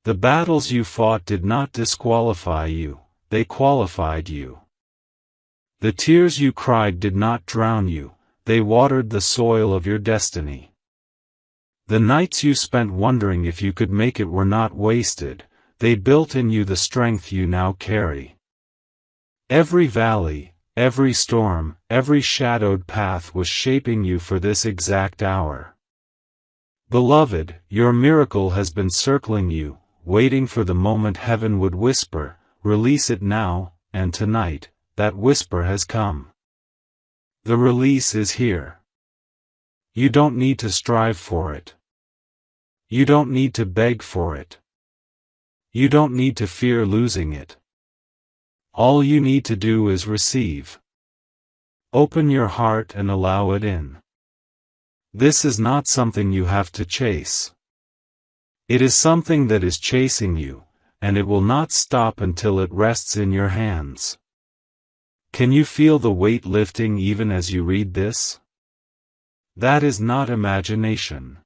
The battles you fought did not disqualify you, they qualified you. The tears you cried did not drown you, they watered the soil of your destiny. The nights you spent wondering if you could make it were not wasted, they built in you the strength you now carry. Every valley, every storm, every shadowed path was shaping you for this exact hour. Beloved, your miracle has been circling you, waiting for the moment heaven would whisper, "Release it now," and tonight, that whisper has come. The release is here. You don't need to strive for it. You don't need to beg for it. You don't need to fear losing it. All you need to do is receive. Open your heart and allow it in. This is not something you have to chase. It is something that is chasing you, and it will not stop until it rests in your hands. Can you feel the weight lifting even as you read this? That is not imagination.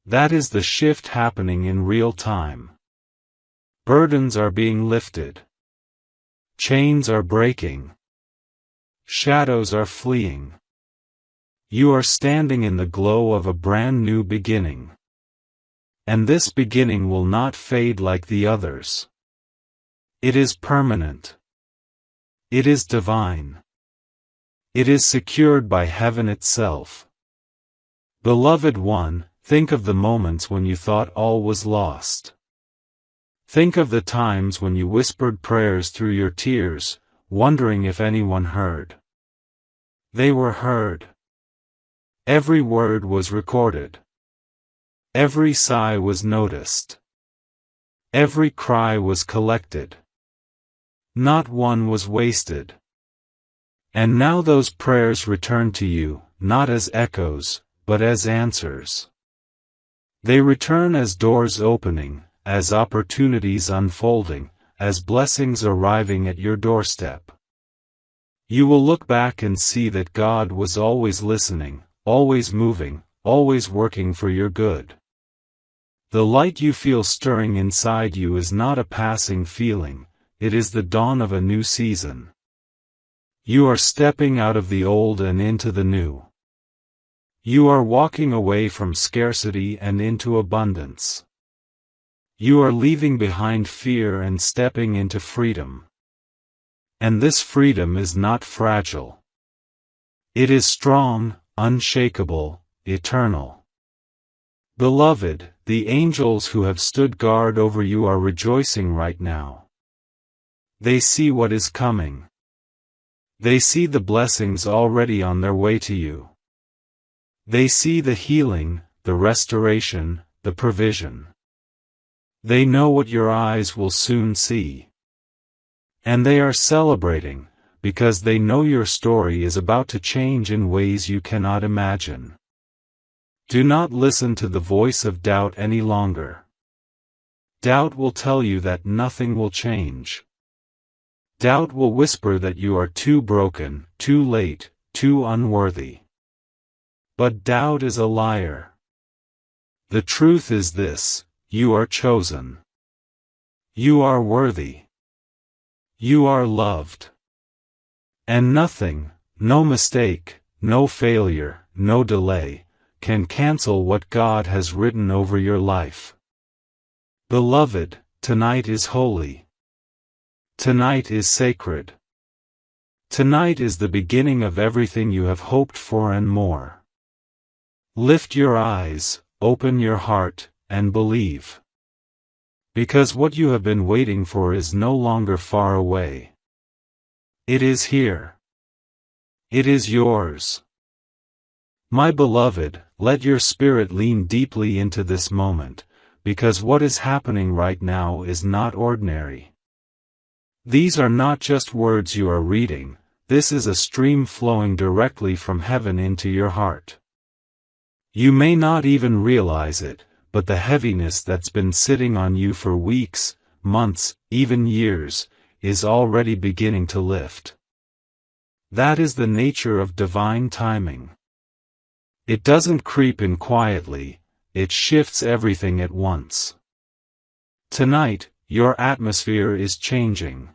That is the shift happening in real time. Burdens are being lifted. Chains are breaking. Shadows are fleeing. You are standing in the glow of a brand new beginning. And this beginning will not fade like the others. It is permanent. It is divine. It is secured by heaven itself. Beloved one, think of the moments when you thought all was lost. Think of the times when you whispered prayers through your tears, wondering if anyone heard. They were heard. Every word was recorded. Every sigh was noticed. Every cry was collected. Not one was wasted. And now those prayers return to you, not as echoes, but as answers. They return as doors opening, as opportunities unfolding, as blessings arriving at your doorstep. You will look back and see that God was always listening, always moving, always working for your good. The light you feel stirring inside you is not a passing feeling, it is the dawn of a new season. You are stepping out of the old and into the new. You are walking away from scarcity and into abundance. You are leaving behind fear and stepping into freedom. And this freedom is not fragile. It is strong, unshakable, eternal. Beloved, the angels who have stood guard over you are rejoicing right now. They see what is coming. They see the blessings already on their way to you. They see the healing, the restoration, the provision. They know what your eyes will soon see. And they are celebrating, because they know your story is about to change in ways you cannot imagine. Do not listen to the voice of doubt any longer. Doubt will tell you that nothing will change. Doubt will whisper that you are too broken, too late, too unworthy. But doubt is a liar. The truth is this: you are chosen. You are worthy. You are loved. And nothing, no mistake, no failure, no delay, can cancel what God has written over your life. Beloved, tonight is holy. Tonight is sacred. Tonight is the beginning of everything you have hoped for and more. Lift your eyes, open your heart, and believe. Because what you have been waiting for is no longer far away. It is here. It is yours. My beloved, let your spirit lean deeply into this moment, because what is happening right now is not ordinary. These are not just words you are reading, this is a stream flowing directly from heaven into your heart. You may not even realize it, but the heaviness that's been sitting on you for weeks, months, even years, is already beginning to lift. That is the nature of divine timing. It doesn't creep in quietly, it shifts everything at once. Tonight, your atmosphere is changing.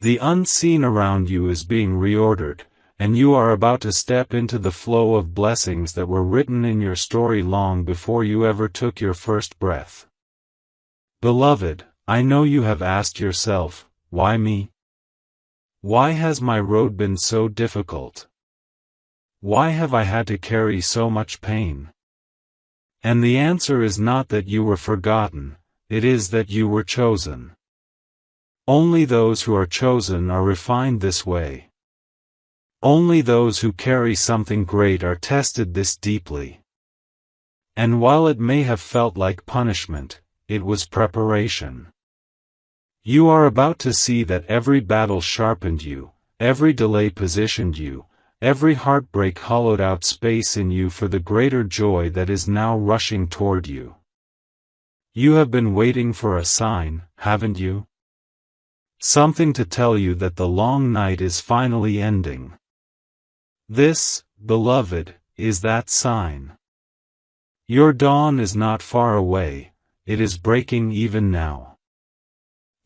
The unseen around you is being reordered, and you are about to step into the flow of blessings that were written in your story long before you ever took your first breath. Beloved, I know you have asked yourself, why me? Why has my road been so difficult? Why have I had to carry so much pain? And the answer is not that you were forgotten, it is that you were chosen. Only those who are chosen are refined this way. Only those who carry something great are tested this deeply. And while it may have felt like punishment, it was preparation. You are about to see that every battle sharpened you, every delay positioned you, every heartbreak hollowed out space in you for the greater joy that is now rushing toward you. You have been waiting for a sign, haven't you? Something to tell you that the long night is finally ending. This, beloved, is that sign. Your dawn is not far away, it is breaking even now.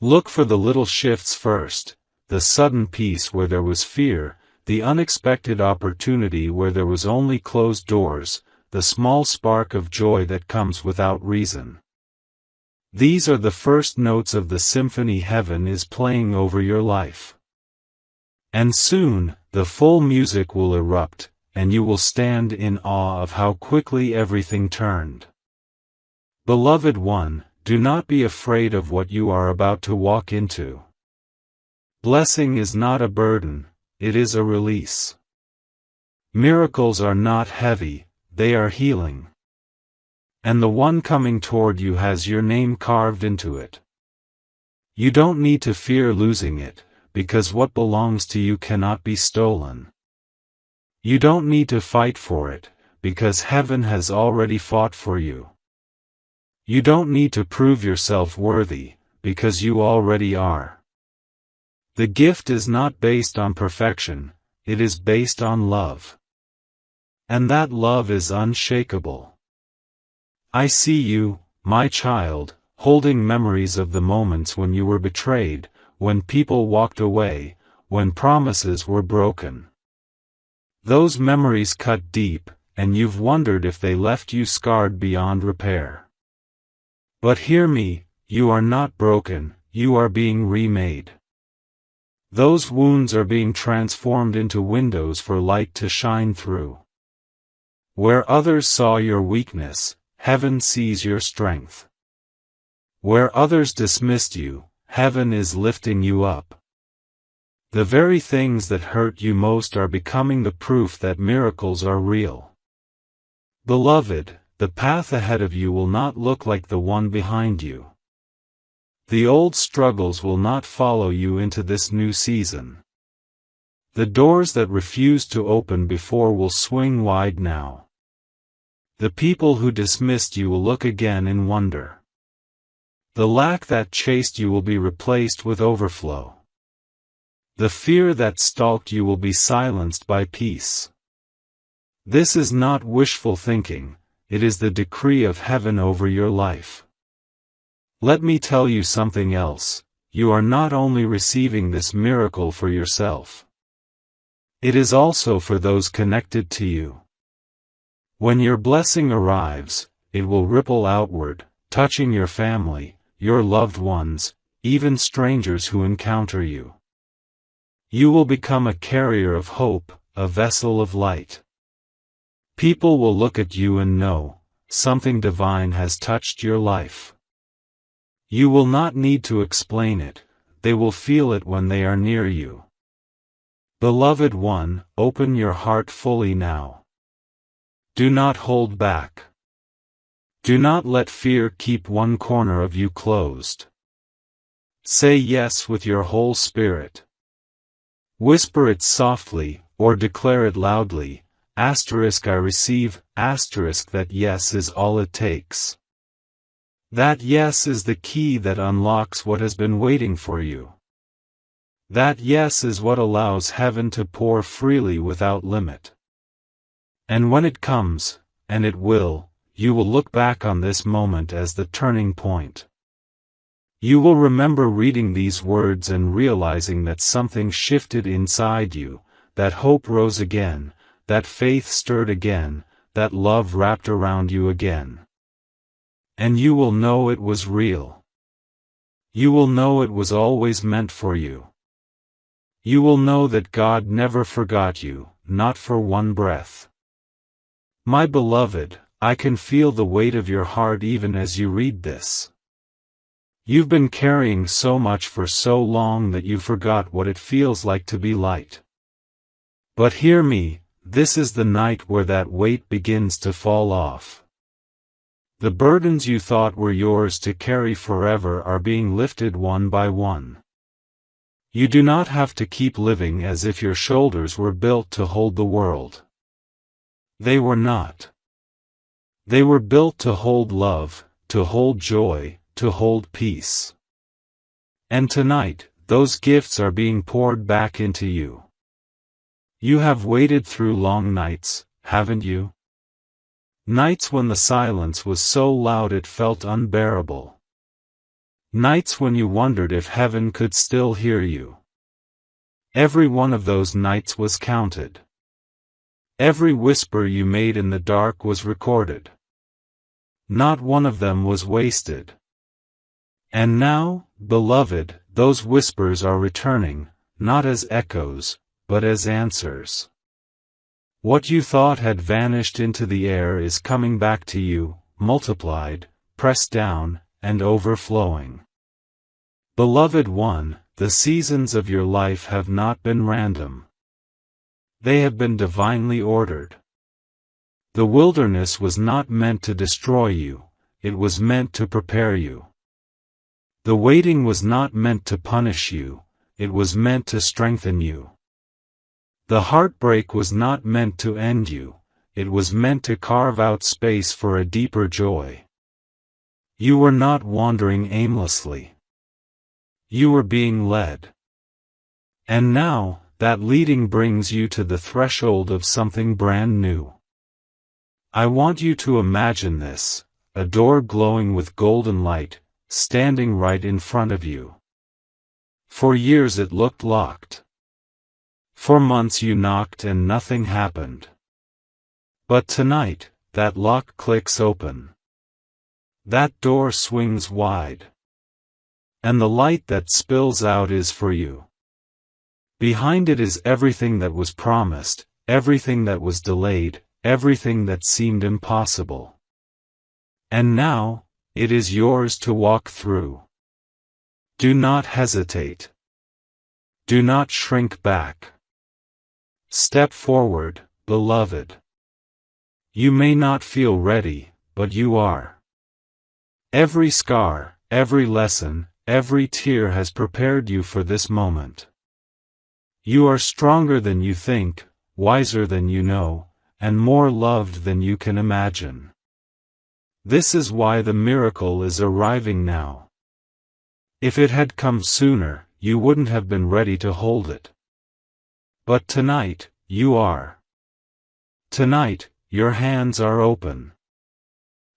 Look for the little shifts first, the sudden peace where there was fear, the unexpected opportunity where there was only closed doors, the small spark of joy that comes without reason. These are the first notes of the symphony heaven is playing over your life. And soon, the full music will erupt, and you will stand in awe of how quickly everything turned. Beloved one, do not be afraid of what you are about to walk into. Blessing is not a burden, it is a release. Miracles are not heavy, they are healing. And the one coming toward you has your name carved into it. You don't need to fear losing it, because what belongs to you cannot be stolen. You don't need to fight for it, because heaven has already fought for you. You don't need to prove yourself worthy, because you already are. The gift is not based on perfection, it is based on love. And that love is unshakable. I see you, my child, holding memories of the moments when you were betrayed, when people walked away, when promises were broken. Those memories cut deep, and you've wondered if they left you scarred beyond repair. But hear me, you are not broken, you are being remade. Those wounds are being transformed into windows for light to shine through. Where others saw your weakness, heaven sees your strength. Where others dismissed you, heaven is lifting you up. The very things that hurt you most are becoming the proof that miracles are real. Beloved, the path ahead of you will not look like the one behind you. The old struggles will not follow you into this new season. The doors that refused to open before will swing wide now. The people who dismissed you will look again in wonder. The lack that chased you will be replaced with overflow. The fear that stalked you will be silenced by peace. This is not wishful thinking, it is the decree of heaven over your life. Let me tell you something else, you are not only receiving this miracle for yourself. It is also for those connected to you. When your blessing arrives, it will ripple outward, touching your family, your loved ones, even strangers who encounter you. You will become a carrier of hope, a vessel of light. People will look at you and know, something divine has touched your life. You will not need to explain it, they will feel it when they are near you. Beloved one, open your heart fully now. Do not hold back. Do not let fear keep one corner of you closed. Say yes with your whole spirit. Whisper it softly, or declare it loudly, *I receive, * that yes is all it takes. That yes is the key that unlocks what has been waiting for you. That yes is what allows heaven to pour freely without limit. And when it comes, and it will, you will look back on this moment as the turning point. You will remember reading these words and realizing that something shifted inside you, that hope rose again, that faith stirred again, that love wrapped around you again. And you will know it was real. You will know it was always meant for you. You will know that God never forgot you, not for one breath. My beloved, I can feel the weight of your heart even as you read this. You've been carrying so much for so long that you forgot what it feels like to be light. But hear me, this is the night where that weight begins to fall off. The burdens you thought were yours to carry forever are being lifted one by one. You do not have to keep living as if your shoulders were built to hold the world. They were not. They were built to hold love, to hold joy, to hold peace. And tonight, those gifts are being poured back into you. You have waited through long nights, haven't you? Nights when the silence was so loud it felt unbearable. Nights when you wondered if heaven could still hear you. Every one of those nights was counted. Every whisper you made in the dark was recorded. Not one of them was wasted. And now, beloved, those whispers are returning, not as echoes, but as answers. What you thought had vanished into the air is coming back to you, multiplied, pressed down, and overflowing. Beloved one, the seasons of your life have not been random. They have been divinely ordered. The wilderness was not meant to destroy you, it was meant to prepare you. The waiting was not meant to punish you, it was meant to strengthen you. The heartbreak was not meant to end you, it was meant to carve out space for a deeper joy. You were not wandering aimlessly. You were being led. And now, that leading brings you to the threshold of something brand new. I want you to imagine this, a door glowing with golden light, standing right in front of you. For years it looked locked. For months you knocked and nothing happened. But tonight, that lock clicks open. That door swings wide. And the light that spills out is for you. Behind it is everything that was promised, everything that was delayed, everything that seemed impossible. And now, it is yours to walk through. Do not hesitate. Do not shrink back. Step forward, beloved. You may not feel ready, but you are. Every scar, every lesson, every tear has prepared you for this moment. You are stronger than you think, wiser than you know, and more loved than you can imagine. This is why the miracle is arriving now. If it had come sooner, you wouldn't have been ready to hold it. But tonight, you are. Tonight, your hands are open.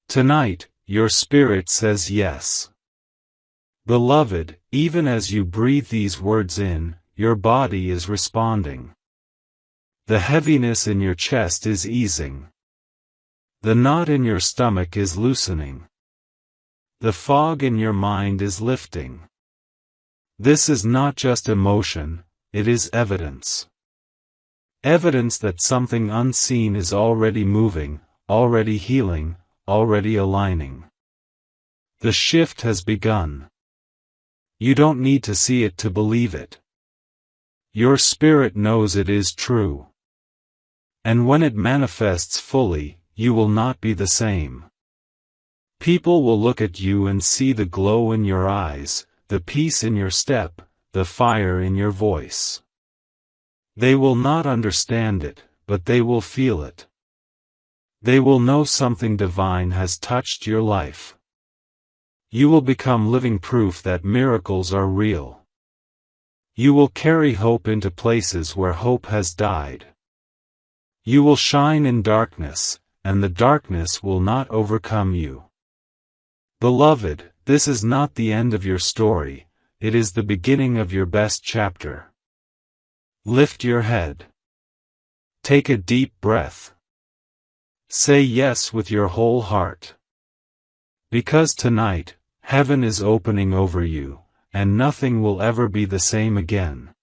Tonight, your spirit says yes. Beloved, even as you breathe these words in, your body is responding. The heaviness in your chest is easing. The knot in your stomach is loosening. The fog in your mind is lifting. This is not just emotion, it is evidence. Evidence that something unseen is already moving, already healing, already aligning. The shift has begun. You don't need to see it to believe it. Your spirit knows it is true. And when it manifests fully, you will not be the same. People will look at you and see the glow in your eyes, the peace in your step, the fire in your voice. They will not understand it, but they will feel it. They will know something divine has touched your life. You will become living proof that miracles are real. You will carry hope into places where hope has died. You will shine in darkness, and the darkness will not overcome you. Beloved, this is not the end of your story, it is the beginning of your best chapter. Lift your head. Take a deep breath. Say yes with your whole heart. Because tonight, heaven is opening over you, and nothing will ever be the same again.